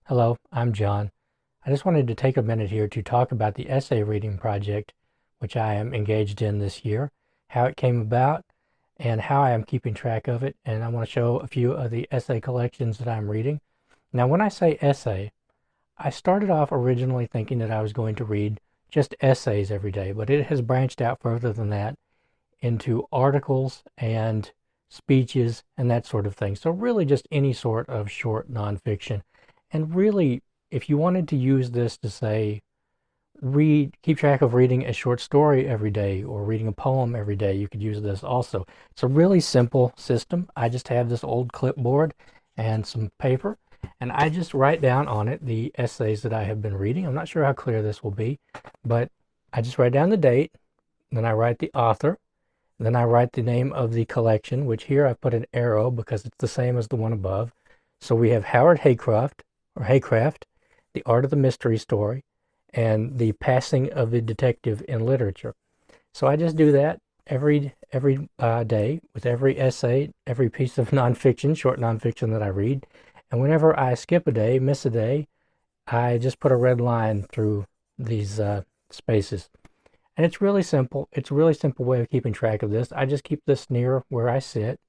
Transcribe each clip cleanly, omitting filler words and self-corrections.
Hello, I'm John. I just wanted to take a minute here to talk about the essay reading project, which I am engaged in this year, how it came about, and how I am keeping track of it. And I want to show a few of the essay collections that I'm reading. Now, when I say essay, I started off originally thinking that I was going to read just essays every day, but it has branched out further than that into articles and speeches and that sort of thing. So really just any sort of short nonfiction. And really, if you wanted to use this to say, keep track of reading a short story every day or reading a poem every day, you could use this also. It's a really simple system. I just have this old clipboard and some paper, and I just write down on it the essays that I have been reading. I'm not sure how clear this will be, but I just write down the date, then I write the author, then I write the name of the collection, which here I put an arrow because it's the same as the one above. So we have Howard Haycraft, The Art of the Mystery Story, and The Passing of the Detective in Literature. So I just do that every day with every essay, every piece of nonfiction, short nonfiction that I read. And whenever I skip a day, miss a day, I just put a red line through these spaces. And it's really simple. It's a really simple way of keeping track of this. I just keep this near where I sit,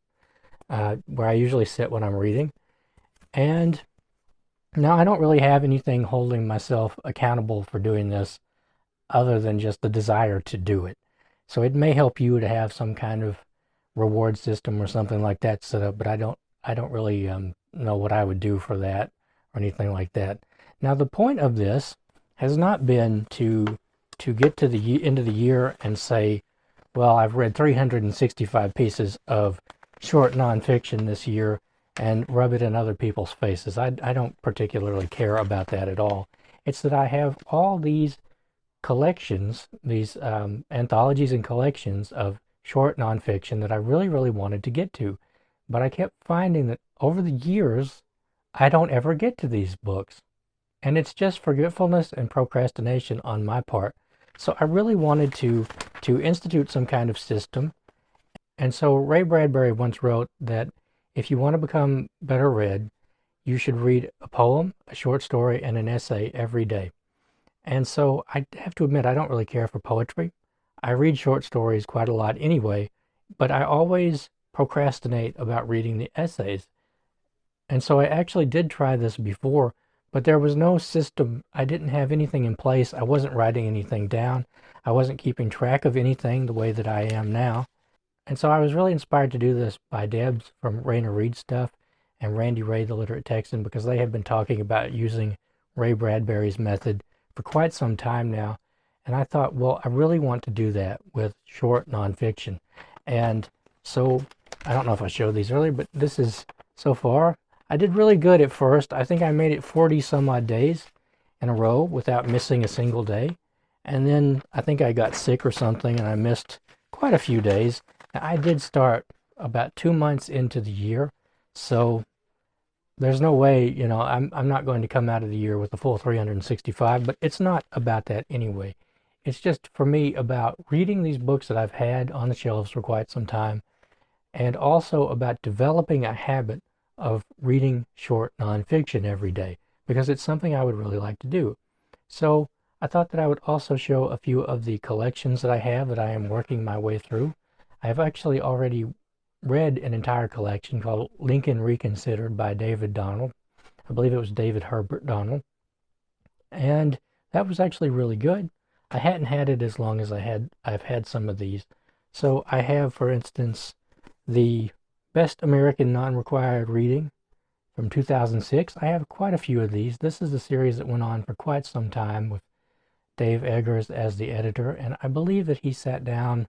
where I usually sit when I'm reading. And now I don't really have anything holding myself accountable for doing this other than just the desire to do it. So it may help you to have some kind of reward system or something like that set up, but I don't really know what I would do for that or anything like that. Now the point of this has not been to get to the end of the year and say, well, I've read 365 pieces of short nonfiction this year and rub it in other people's faces. I don't particularly care about that at all. It's that I have all these collections, these anthologies and collections of short nonfiction that I really, really wanted to get to. But I kept finding that over the years, I don't ever get to these books. And it's just forgetfulness and procrastination on my part. So I really wanted to institute some kind of system. And so Ray Bradbury once wrote that if you want to become better read, you should read a poem, a short story, and an essay every day. And so I have to admit, I don't really care for poetry. I read short stories quite a lot anyway, but I always procrastinate about reading the essays. And so I actually did try this before, but there was no system. I didn't have anything in place. I wasn't writing anything down. I wasn't keeping track of anything the way that I am now. And so I was really inspired to do this by Debs from Rainer Reed Stuff and Randy Ray, the Literate Texan, because they have been talking about using Ray Bradbury's method for quite some time now. And I thought, well, I really want to do that with short nonfiction. And so I don't know if I showed these earlier, but this is so far. I did really good at first. I think I made it 40 some odd days in a row without missing a single day. And then I think I got sick or something and I missed quite a few days. Now, I did start about 2 months into the year, so there's no way, I'm not going to come out of the year with the full 365, but it's not about that anyway. It's just for me about reading these books that I've had on the shelves for quite some time, and also about developing a habit of reading short nonfiction every day, because it's something I would really like to do. So I thought that I would also show a few of the collections that I have that I am working my way through. I've actually already read an entire collection called Lincoln Reconsidered by David Donald. I believe it was David Herbert Donald. And that was actually really good. I hadn't had it as long as I've had some of these. So I have, for instance, the Best American Non-Required Reading from 2006. I have quite a few of these. This is a series that went on for quite some time with Dave Eggers as the editor, and I believe that he sat down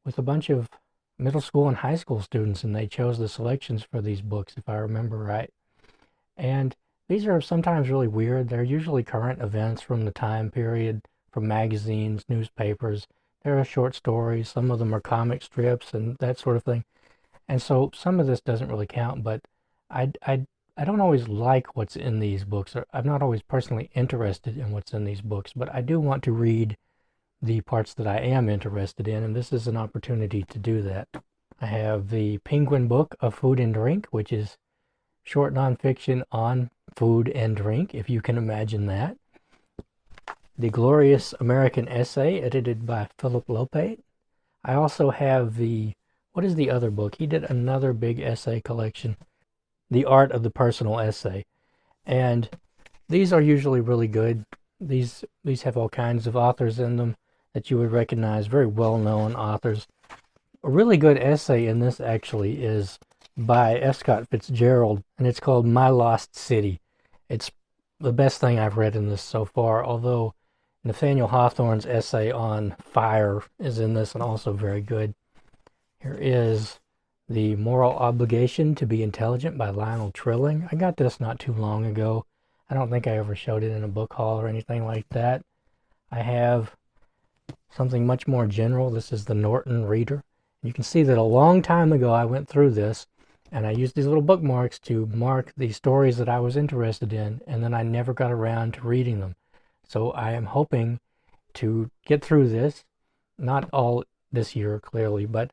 with a bunch of middle school and high school students, and they chose the selections for these books, if I remember right. And these are sometimes really weird. They're usually current events from the time period, from magazines, newspapers. There are short stories. Some of them are comic strips and that sort of thing. And so some of this doesn't really count, but I don't always like what's in these books. Or I'm not always personally interested in what's in these books, but I do want to read the parts that I am interested in, and this is an opportunity to do that. I have the Penguin book of Food and Drink, which is short nonfiction on food and drink, if you can imagine that. The Glorious American Essay, edited by Philip Lopate. I also have what is the other book? He did another big essay collection, The Art of the Personal Essay. And these are usually really good. These have all kinds of authors in them that you would recognize, very well-known authors. A really good essay in this actually is by F. Scott Fitzgerald, and it's called My Lost City. It's the best thing I've read in this so far, although Nathaniel Hawthorne's essay on fire is in this and also very good. Here is The Moral Obligation to be Intelligent by Lionel Trilling. I got this not too long ago. I don't think I ever showed it in a book haul or anything like that. I have something much more general. This is the Norton Reader. You can see that a long time ago I went through this, and I used these little bookmarks to mark the stories that I was interested in, and then I never got around to reading them. So I am hoping to get through this, not all this year clearly, but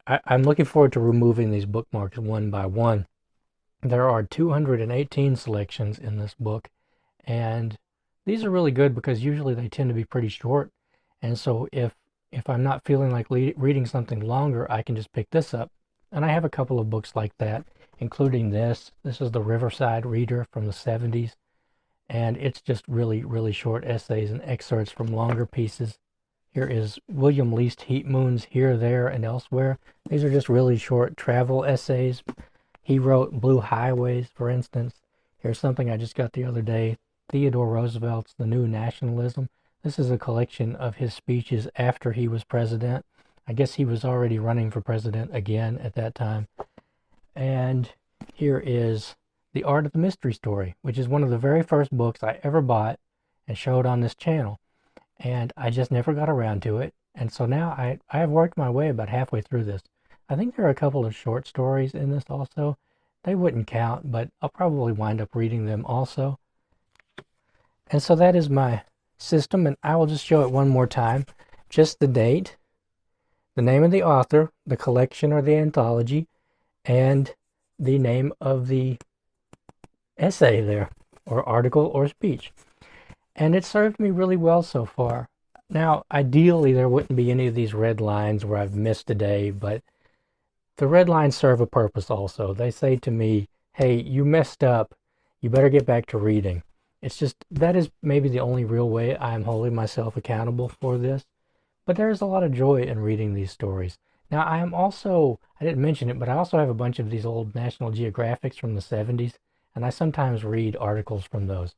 I'm looking forward to removing these bookmarks one by one. There are 218 selections in this book, and these are really good because usually they tend to be pretty short. And so if I'm not feeling like reading something longer, I can just pick this up. And I have a couple of books like that, including this. This is the Riverside Reader from the 70s. And it's just really, really short essays and excerpts from longer pieces. Here is William Least Heatmoon's Here, There, and Elsewhere. These are just really short travel essays. He wrote Blue Highways, for instance. Here's something I just got the other day. Theodore Roosevelt's The New Nationalism. This is a collection of his speeches after he was president. I guess he was already running for president again at that time. And here is The Art of the Mystery Story, which is one of the very first books I ever bought and showed on this channel. And I just never got around to it. And so now I have worked my way about halfway through this. I think there are a couple of short stories in this also. They wouldn't count, but I'll probably wind up reading them also. And so that is my system, and I will just show it one more time. Just the date, the name of the author, the collection or the anthology, and the name of the essay there, or article or speech. And it served me really well so far. Now, ideally, there wouldn't be any of these red lines where I've missed a day, but the red lines serve a purpose also. They say to me, hey, you messed up. You better get back to reading. It's just, that is maybe the only real way I'm holding myself accountable for this. But there's a lot of joy in reading these stories. Now, I am also, I didn't mention it, but I also have a bunch of these old National Geographics from the 70s, and I sometimes read articles from those.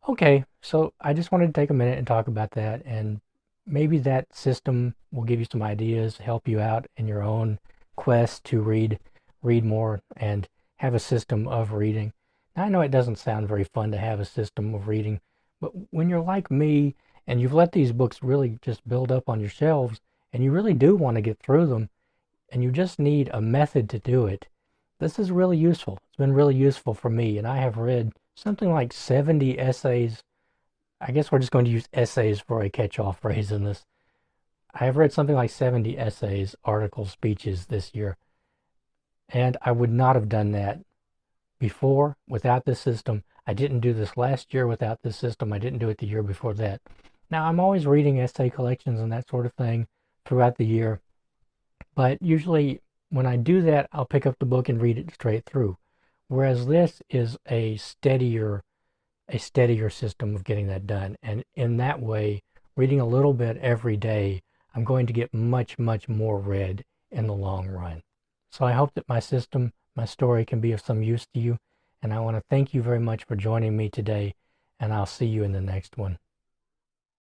Okay, so I just wanted to take a minute and talk about that, and maybe that system will give you some ideas, help you out in your own quest to read more and have a system of reading. Now, I know it doesn't sound very fun to have a system of reading, but when you're like me and you've let these books really just build up on your shelves and you really do want to get through them and you just need a method to do it, this is really useful. It's been really useful for me, and I have read something like 70 essays. I guess we're just going to use essays for a catch-all phrase in this. I have read something like 70 essays, articles, speeches this year, and I would not have done that before without this system. I didn't do this last year without this system. I didn't do it the year before that. Now, I'm always reading essay collections and that sort of thing throughout the year, but usually when I do that, I'll pick up the book and read it straight through. Whereas this is a steadier system of getting that done. And in that way, reading a little bit every day, I'm going to get much, much more read in the long run. So I hope that my system, my story can be of some use to you. And I want to thank you very much for joining me today. And I'll see you in the next one.